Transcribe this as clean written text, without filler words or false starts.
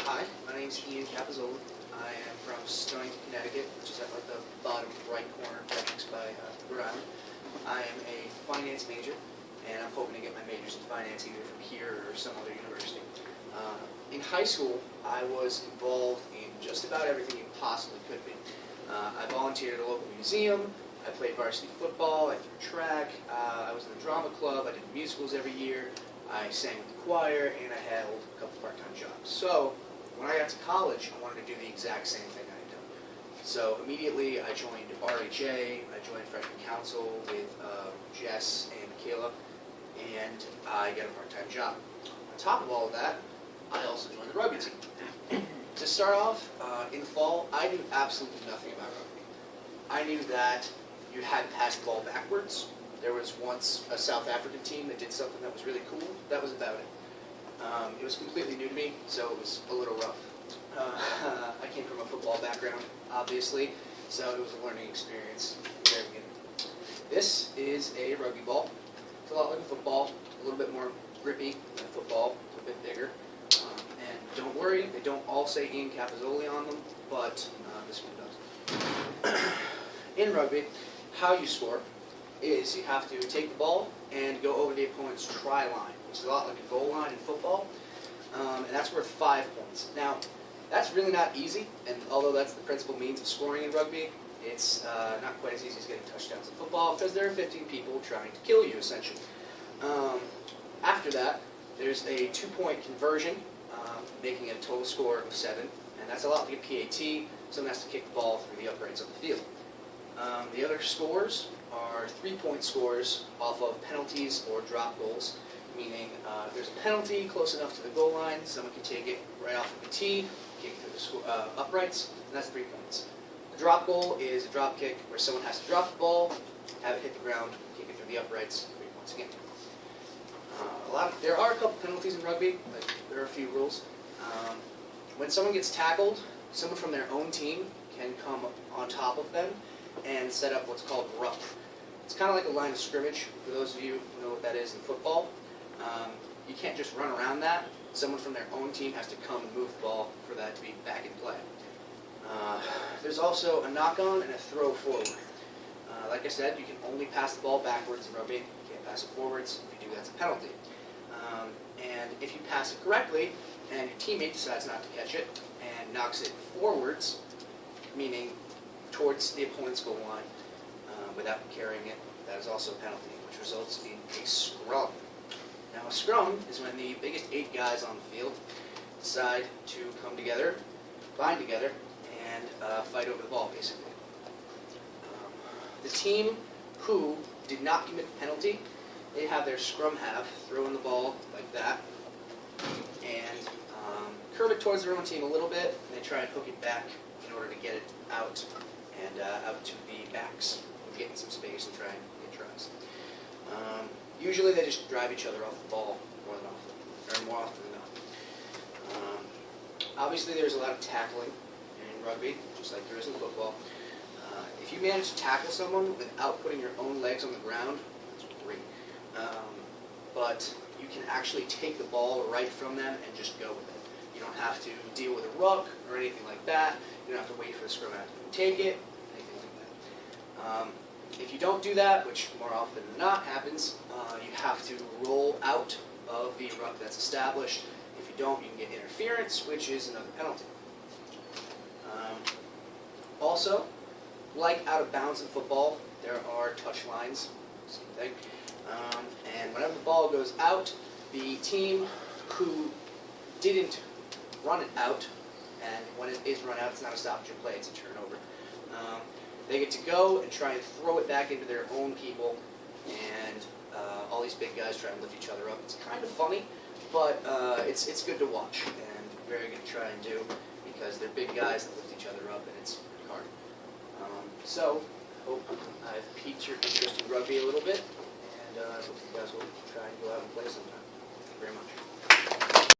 Hi, my name is Ian Capizzoli. I am from Stonington, Connecticut, which is at like the bottom right corner, right next by Rhode Island. I am a finance major, and I'm hoping to get my majors in finance either from here or some other university. In high school, I was involved in just about everything you possibly could be. I volunteered at a local museum, I played varsity football, I threw track, I was in the drama club, I did musicals every year, I sang with the choir, and I held a couple part-time jobs. So, when I got to college, I wanted to do the exact same thing I had done. So, immediately I joined RHA, I joined Freshman Council with Jess and Kayla, and I got a part-time job. On top of all of that, I also joined the rugby team. To start off, in the fall, I knew absolutely nothing about rugby. I knew that you had to pass the ball backwards. There was once a South African team that did something that was really cool. That was about it. It was completely new to me, so it was a little rough. I came from a football background, obviously, so it was a learning experience from the very beginning. This is a rugby ball. It's a lot like a football, a little bit more grippy than a football, a bit bigger. And don't worry, they don't all say Ian Capizzoli on them, but this one does. In rugby, how you score is you have to take the ball and go over the opponent's try line, which is a lot like a goal line in football, and that's worth 5 points. Now, that's really not easy, and although that's the principal means of scoring in rugby, it's not quite as easy as getting touchdowns in football, because there are 15 people trying to kill you, essentially. After that, there's a 2-point conversion, making it a total score of 7, and that's a lot like a PAT. Someone has to kick the ball through the uprights of the field. The other scores are 3-point scores off of penalties or drop goals, meaning if there's a penalty close enough to the goal line, someone can take it right off of the tee, kick it through the uprights, and that's 3 points. The drop goal is a drop kick where someone has to drop the ball, have it hit the ground, kick it through the uprights, 3 points again. There are a couple penalties in rugby, but there are a few rules. When someone gets tackled, someone from their own team can come on top of them and set up what's called ruck. It's kind of like a line of scrimmage, for those of you who know what that is in football. You can't just run around that. Someone from their own team has to come and move the ball for that to be back in play. There's also a knock-on and a throw forward. Like I said, you can only pass the ball backwards in rugby. You can't pass it forwards. If you do, that's a penalty. And if you pass it correctly, and your teammate decides not to catch it, and knocks it forwards, meaning towards the opponent's goal line, without carrying it, that is also a penalty, which results in a scrum. Now, a scrum is when the biggest 8 guys on the field decide to come together, bind together, and fight over the ball, basically. The team who did not commit the penalty, they have their scrum half throw in the ball like that, and curve it towards their own team a little bit, and they try and hook it back in order to get it out and out to the backs, and get in some space and try and get tries. Usually they just drive each other off the ball more often than not. Obviously there's a lot of tackling in rugby, just like there is in football. If you manage to tackle someone without putting your own legs on the ground, that's great. But you can actually take the ball right from them and just go with it. You don't have to deal with a ruck or anything like that. You don't have to wait for the scrum half to take it, anything like that. If you don't do that, which more often than not happens, you have to roll out of the ruck that's established. If you don't, you can get interference, which is another penalty. Also, like out of bounds in football, there are touch lines, same thing. And whenever the ball goes out, the team who didn't run it out, and when it is run out, it's not a stoppage of play, it's a turnover. They get to go and try and throw it back into their own people, and all these big guys try and lift each other up. It's kind of funny, but it's good to watch, and very good to try and do, because they're big guys that lift each other up, and it's pretty hard. So, hope I've piqued your interest in rugby a little bit, and I hope you guys will try and go out and play sometime. Thank you very much.